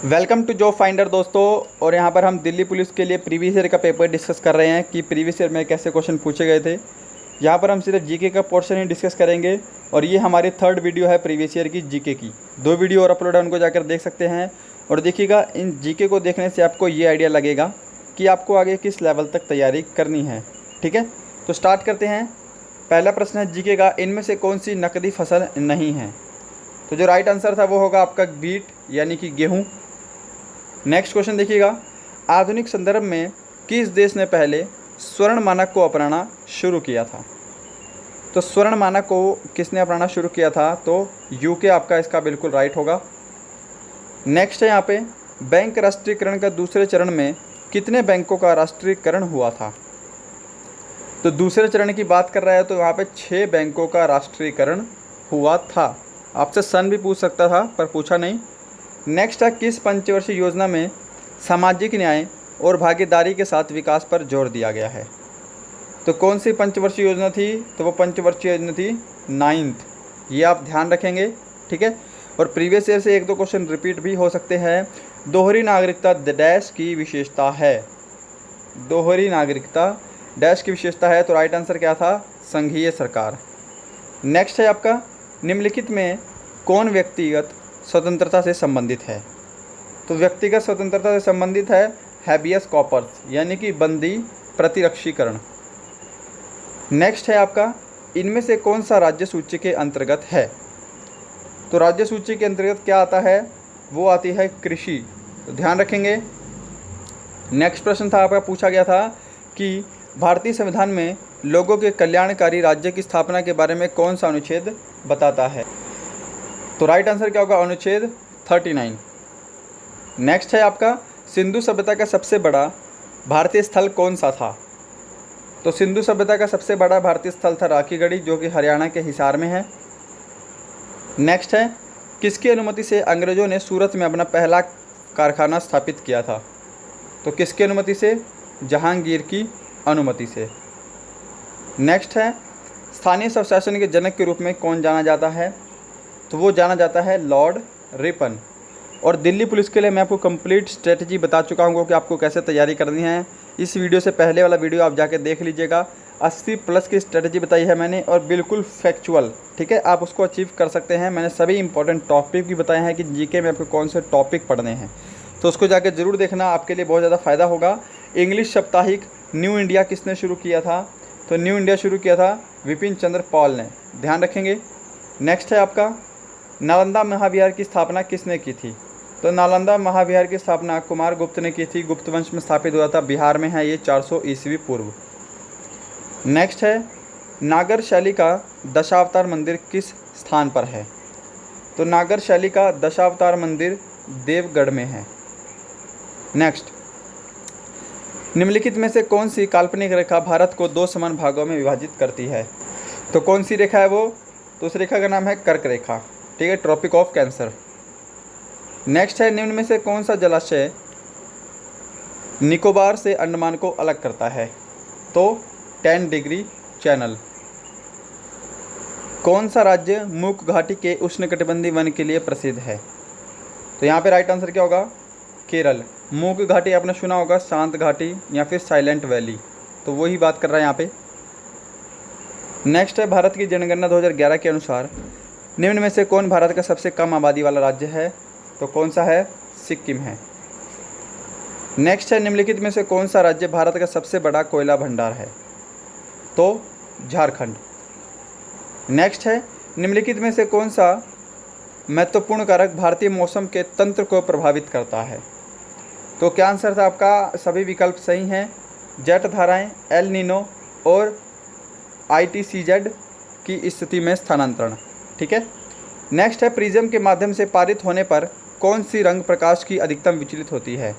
Welcome to job finder दोस्तों। और यहाँ पर हम दिल्ली पुलिस के लिए प्रीवियस ईयर का पेपर डिस्कस कर रहे हैं कि प्रीवियस ईयर में कैसे क्वेश्चन पूछे गए थे। यहाँ पर हम सिर्फ जीके का पोर्शन ही डिस्कस करेंगे और ये हमारी थर्ड वीडियो है प्रीवियस ईयर की जीके की। 2 वीडियो और अपलोड है, उनको जाकर देख सकते हैं। और देखिएगा, इन जीके को देखने से आपको ये आइडिया लगेगा कि आपको आगे किस लेवल तक तैयारी करनी है। ठीक है, तो स्टार्ट करते हैं। पहला प्रश्न है जीके का, इनमें से कौन सी नकदी फसल नहीं है? तो जो राइट आंसर था वो होगा आपका बीट यानी कि गेहूँ। नेक्स्ट क्वेश्चन देखिएगा, आधुनिक संदर्भ में किस देश ने पहले स्वर्ण मानक को अपनाना शुरू किया था? तो स्वर्ण मानक को किसने अपनाना शुरू किया था? तो यूके आपका इसका बिल्कुल राइट होगा। नेक्स्ट है यहाँ पे, बैंक राष्ट्रीयकरण का दूसरे चरण में कितने बैंकों का राष्ट्रीयकरण हुआ था? तो दूसरे चरण की बात कर रहा है तो यहाँ पे 6 बैंकों का राष्ट्रीयकरण हुआ था। आपसे सन भी पूछ सकता था पर पूछा नहीं। नेक्स्ट है, किस पंचवर्षीय योजना में सामाजिक न्याय और भागीदारी के साथ विकास पर जोर दिया गया है? तो कौन सी पंचवर्षीय योजना थी? तो वो पंचवर्षीय योजना थी 9th। ये आप ध्यान रखेंगे, ठीक है। और प्रीवियस ईयर से 1-2 क्वेश्चन रिपीट भी हो सकते हैं। दोहरी नागरिकता डैश की विशेषता है? दोहरी नागरिकता डैश की विशेषता है, तो राइट आंसर क्या था? संघीय सरकार। नेक्स्ट है आपका, निम्नलिखित में कौन व्यक्तिगत स्वतंत्रता से संबंधित है? तो व्यक्तिगत स्वतंत्रता से संबंधित है हैबियस कॉर्पस यानी कि बंदी प्रतिरक्षीकरण। नेक्स्ट है आपका, इनमें से कौन सा राज्य सूची के अंतर्गत है? तो राज्य सूची के अंतर्गत क्या आता है? वो आती है कृषि, तो ध्यान रखेंगे। नेक्स्ट प्रश्न था आपका, पूछा गया था कि भारतीय संविधान में लोगों के कल्याणकारी राज्य की स्थापना के बारे में कौन सा अनुच्छेद बताता है? तो राइट आंसर क्या होगा? अनुच्छेद 39। नेक्स्ट है आपका, सिंधु सभ्यता का सबसे बड़ा भारतीय स्थल कौन सा था? तो सिंधु सभ्यता का सबसे बड़ा भारतीय स्थल था राखीगढ़ी, जो कि हरियाणा के हिसार में है। नेक्स्ट है, किसकी अनुमति से अंग्रेजों ने सूरत में अपना पहला कारखाना स्थापित किया था? तो किसकी अनुमति से? जहांगीर की अनुमति से। नेक्स्ट है, स्थानीय स्वशासन के जनक के रूप में कौन जाना जाता है? तो वो जाना जाता है लॉर्ड रिपन। और दिल्ली पुलिस के लिए मैं आपको कंप्लीट स्ट्रेटजी बता चुका हूँ कि आपको कैसे तैयारी करनी है। इस वीडियो से पहले वाला वीडियो आप जाके देख लीजिएगा। 80+ की स्ट्रेटजी बताई है मैंने और बिल्कुल फैक्चुअल, ठीक है। आप उसको अचीव कर सकते हैं। मैंने सभी इंपॉर्टेंट टॉपिक भी बताए हैं कि जीके में आपको कौन से टॉपिक पढ़ने हैं, तो उसको जाके ज़रूर देखना, आपके लिए बहुत ज़्यादा फ़ायदा होगा। इंग्लिश साप्ताहिक न्यू इंडिया किसने शुरू किया था? तो न्यू इंडिया शुरू किया था विपिन चंद्र पॉल ने, ध्यान रखेंगे। नेक्स्ट है आपका, नालंदा महाविहार की स्थापना किसने की थी? तो नालंदा महाविहार की स्थापना कुमार गुप्त ने की थी। गुप्त वंश में स्थापित हुआ था, बिहार में है ये, 400 ईस्वी पूर्व। नेक्स्ट है, नागर शैली का दशावतार मंदिर किस स्थान पर है? तो नागर शैली का दशावतार मंदिर देवगढ़ में है। नेक्स्ट, निम्नलिखित में से कौन सी काल्पनिक रेखा भारत को 2 समान भागों में विभाजित करती है? तो कौन सी रेखा है वो? तो उस रेखा का नाम है कर्क रेखा, ठीक है, ट्रॉपिक ऑफ कैंसर। नेक्स्ट है, निम्न में से कौन सा जलाशय निकोबार से अंडमान को अलग करता है? तो 10 डिग्री चैनल। कौन सा राज्य मूक घाटी के उष्णकटिबंधीय वन के लिए प्रसिद्ध है? तो यहाँ पे राइट आंसर क्या होगा? केरल। मूक घाटी आपने सुना होगा, शांत घाटी या फिर साइलेंट वैली, तो वही बात कर रहा है यहाँ पे। नेक्स्ट है, भारत की जनगणना 2011 के अनुसार निम्न में से कौन भारत का सबसे कम आबादी वाला राज्य है? तो कौन सा है? सिक्किम है। नेक्स्ट है, निम्नलिखित में से कौन सा राज्य भारत का सबसे बड़ा कोयला भंडार है? तो झारखंड। नेक्स्ट है, निम्नलिखित में से कौन सा महत्वपूर्ण कारक भारतीय मौसम के तंत्र को प्रभावित करता है? तो क्या आंसर था आपका? सभी विकल्प सही हैं। जेट धाराएं, एल नीनो और ITCZ की स्थिति में स्थानांतरण, ठीक है। नेक्स्ट है, प्रिज्म के माध्यम से पारित होने पर कौन सी रंग प्रकाश की अधिकतम विचलित होती है?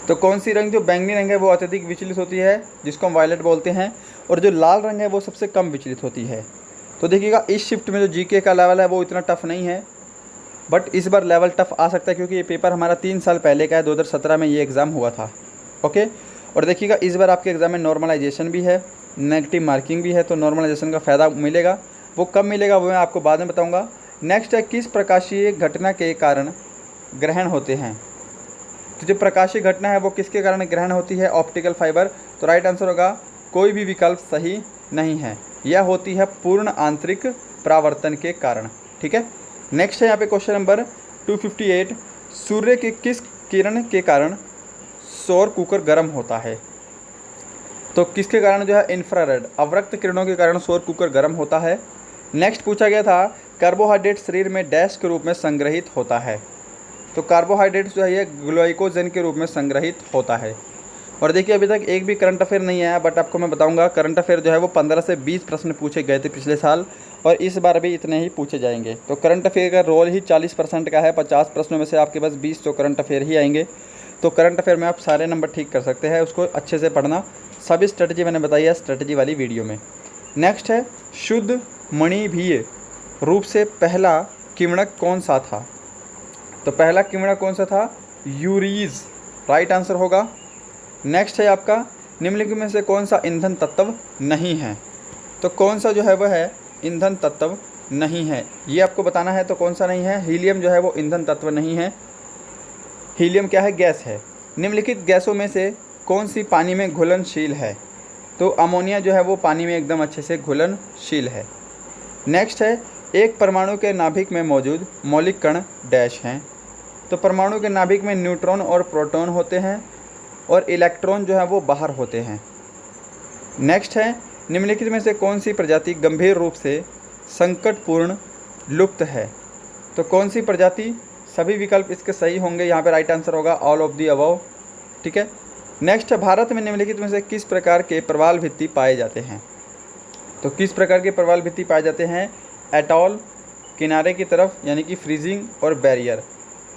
तो कौन सी रंग? जो बैंगनी रंग है वो अत्यधिक विचलित होती है, जिसको हम वायलेट बोलते हैं, और जो लाल रंग है वो सबसे कम विचलित होती है। तो देखिएगा, इस शिफ्ट में जो जीके का लेवल है वो इतना टफ नहीं है, बट इस बार लेवल टफ आ सकता है क्योंकि ये पेपर हमारा 3 साल पहले का है। 2017 में ये एग्ज़ाम हुआ था, ओके। और देखिएगा, इस बार आपके एग्ज़ाम में नॉर्मलाइजेशन भी है, नेगेटिव मार्किंग भी है, तो नॉर्मलाइजेशन का फ़ायदा मिलेगा। वो कब मिलेगा वो मैं आपको बाद में बताऊँगा। नेक्स्ट है, किस प्रकाशीय घटना के कारण ग्रहण होते हैं। तो जो प्रकाशीय घटना है वो किसके कारण ग्रहण होती है? Optical fibre. तो राइट आंसर होगा कोई भी विकल्प सही नहीं है, यह होती है पूर्ण आंतरिक परावर्तन के कारण। ठीक है, नेक्स्ट है यहाँ पे क्वेश्चन नंबर 258, सूर्य के किस किरण के कारण सौर कुकर गर्म होता है? तो किसके कारण जो है? इंफ्रारेड, अवरक्त किरणों के कारण सौर कुकर गर्म होता है। नेक्स्ट पूछा गया था कार्बोहाइड्रेट शरीर में डैश के रूप में संग्रहित होता है। तो कार्बोहाइड्रेट जो है ये ग्लाइकोजन के रूप में संग्रहित होता है। और देखिए अभी तक एक भी करंट अफेयर नहीं आया, बट आपको मैं बताऊंगा करंट अफेयर जो है वो 15 से 20 प्रश्न पूछे गए थे पिछले साल, और इस बार भी इतने ही पूछे जाएंगे। तो करंट अफेयर का रोल ही 40% का है, 50 प्रश्नों में से आपके पास 20 तो करंट अफेयर ही आएंगे। तो करंट अफेयर में आप सारे नंबर ठीक कर सकते हैं, उसको अच्छे से पढ़ना। सभी स्ट्रेटजी मैंने बताई है स्ट्रेटजी वाली वीडियो में। नेक्स्ट है शुद्ध मणिभीय रूप से पहला किण्वक कौन सा था? तो पहला किण्वक कौन सा था? यूरीज, राइट आंसर होगा। नेक्स्ट है आपका निम्नलिखित में से कौन सा ईंधन तत्व नहीं है? तो कौन सा जो है वह है ईंधन तत्व नहीं है, ये आपको बताना है। तो कौन सा नहीं है? हीलियम जो है वो ईंधन तत्व नहीं है। हीलियम क्या है? गैस है। निम्नलिखित गैसों में से कौन सी पानी में घुलनशील है? तो अमोनिया जो है वो पानी में एकदम अच्छे से घुलनशील है। नेक्स्ट है एक परमाणु के नाभिक में मौजूद मौलिक कण डैश हैं। तो परमाणु के नाभिक में न्यूट्रॉन और प्रोटॉन होते हैं और इलेक्ट्रॉन जो है वो बाहर होते हैं। नेक्स्ट है निम्नलिखित में से कौन सी प्रजाति गंभीर रूप से संकटपूर्ण लुप्त है? तो कौन सी प्रजाति? सभी विकल्प इसके सही होंगे, यहाँ पे राइट आंसर होगा ऑल ऑफ दी अबव। ठीक है, नेक्स्ट है भारत में निम्नलिखित में से किस प्रकार के प्रवाल भित्ति पाए जाते हैं? तो किस प्रकार के प्रवाल भित्ति पाए जाते हैं? एटॉल, किनारे की तरफ यानी कि फ्रीजिंग, और बैरियर।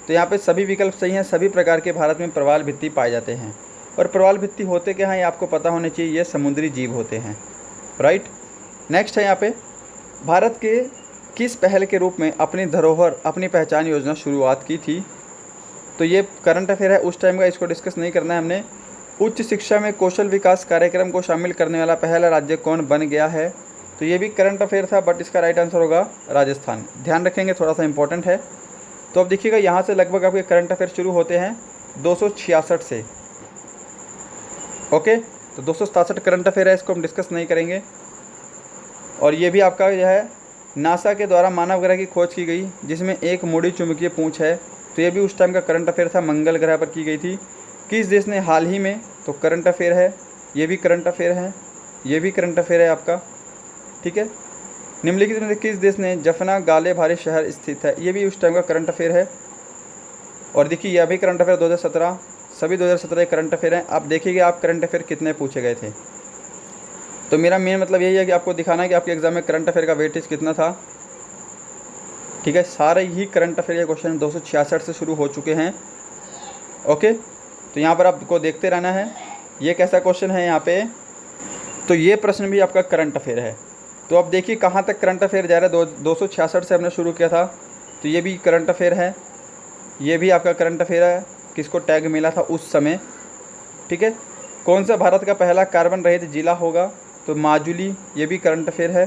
तो यहाँ पे सभी विकल्प सही हैं, सभी प्रकार के भारत में प्रवाल भित्ति पाए जाते हैं। और प्रवाल भित्ति होते क्या हैं ये आपको पता होने चाहिए, ये समुद्री जीव होते हैं, राइट। नेक्स्ट है यहाँ पे भारत के किस पहल के रूप में अपनी धरोहर अपनी पहचान योजना शुरुआत की थी? तो ये करंट अफेयर है उस टाइम का, इसको डिस्कस नहीं करना है हमने। उच्च शिक्षा में कौशल विकास कार्यक्रम को शामिल करने वाला पहला राज्य कौन बन गया है? तो ये भी करंट अफेयर था, बट इसका राइट आंसर होगा राजस्थान। ध्यान रखेंगे, थोड़ा सा इंपॉर्टेंट है। तो अब देखिएगा यहाँ से लगभग आपके करंट अफेयर शुरू होते हैं 266 से। ओके, तो 267 करंट अफेयर है, इसको हम डिस्कस नहीं करेंगे। और ये भी आपका जो है नासा के द्वारा मानव ग्रह की खोज की गई, जिसमें एक मुड़ी चुंबकीय पूंछ है। तो ये भी उस टाइम का करंट अफेयर था, मंगल ग्रह पर की गई थी। किस देश ने हाल ही में, तो करंट अफेयर है, ये भी करंट अफेयर है, ये भी करंट अफेयर है आपका। ठीक है, निम्नलिखित में से किस देश ने जफना गाले भारी शहर स्थित है? ये भी उस टाइम का करंट अफेयर है। और देखिए यह भी करंट अफेयर 2017, सभी 2017 करंट अफेयर हैं। आप देखिएगा आप करंट अफेयर कितने पूछे गए थे। तो मेरा मेन मतलब यही है कि आपको दिखाना है कि आपके एग्जाम में करंट अफेयर का वेटेज कितना था। ठीक है, सारे ही करंट अफेयर के क्वेश्चन 266 से शुरू हो चुके हैं। ओके, तो यहाँ पर आपको देखते रहना है। ये कैसा क्वेश्चन है यहाँ पे? तो ये प्रश्न भी आपका करंट अफेयर है। तो अब देखिए कहाँ तक करंट अफेयर जा रहा है। 266 से हमने शुरू किया था, तो ये भी करंट अफेयर है, ये भी आपका करंट अफेयर है, किसको टैग मिला था उस समय। ठीक है, कौन सा भारत का पहला कार्बन रहित जिला होगा? तो माजुली, ये भी करंट अफेयर है।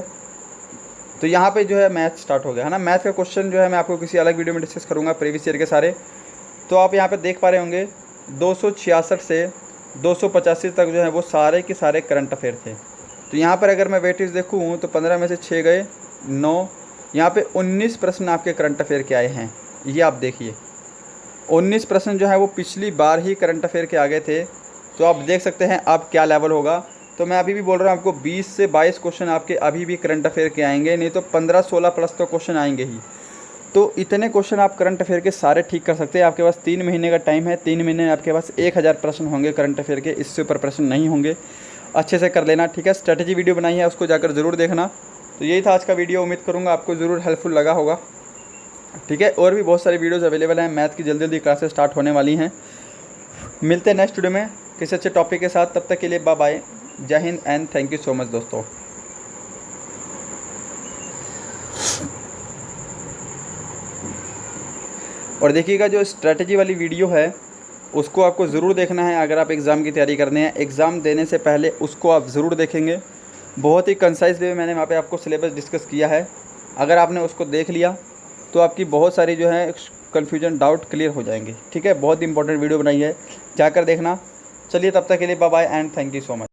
तो यहाँ पे जो है मैथ स्टार्ट हो गया है ना। मैथ का क्वेश्चन जो है मैं आपको किसी अलग वीडियो में डिस्कस करूँगा, प्रीवियस ईयर के सारे। तो आप यहाँ पे देख पा रहे होंगे 266 से 285 तक जो है वो सारे के सारे करंट अफेयर थे। तो यहाँ पर अगर मैं वेटेज देखूँ तो 15 में से 6 गए, 9, यहाँ पे 19 प्रश्न आपके करंट अफेयर के आए हैं। ये आप देखिए 19 प्रश्न जो है वो पिछली बार ही करंट अफेयर के आ गए थे। तो आप देख सकते हैं अब क्या लेवल होगा। तो मैं अभी भी बोल रहा हूँ आपको 20 से 22 क्वेश्चन आपके अभी भी करंट अफेयर के आएंगे, नहीं तो 15-16 प्लस तो क्वेश्चन आएंगे ही। तो इतने क्वेश्चन आप करंट अफेयर के सारे ठीक कर सकते हैं। आपके पास 3 महीने का टाइम है, 3 महीने में आपके पास 1000 प्रश्न होंगे करंट अफेयर के, इससे ऊपर प्रश्न नहीं होंगे। अच्छे से कर लेना, ठीक है। स्ट्रेटजी वीडियो बनाई है, उसको जाकर ज़रूर देखना। तो यही था आज का वीडियो, उम्मीद करूँगा आपको ज़रूर हेल्पफुल लगा होगा। ठीक है, और भी बहुत सारी वीडियोज़ अवेलेबल हैं, मैथ की जल्दी जल्दी क्लासेस स्टार्ट होने वाली हैं। मिलते हैं नेक्स्ट वीडियो में किसी अच्छे टॉपिक के साथ। तब तक के लिए बाय बाय, जय Hind and thank you so much दोस्तों। और देखिएगा जो स्ट्रेटजी वाली वीडियो है उसको आपको ज़रूर देखना है अगर आप एग्ज़ाम की तैयारी करने हैं। एग्ज़ाम देने से पहले उसको आप ज़रूर देखेंगे। बहुत ही कंसाइज वे में मैंने वहाँ पे आपको सिलेबस डिस्कस किया है। अगर आपने उसको देख लिया तो आपकी बहुत सारी जो है कन्फ्यूजन डाउट क्लियर हो जाएंगे। ठीक है, बहुत इंपॉर्टेंट वीडियो बनाई है, जाकर देखना। चलिए तब तक के लिए bye bye and thank you so much.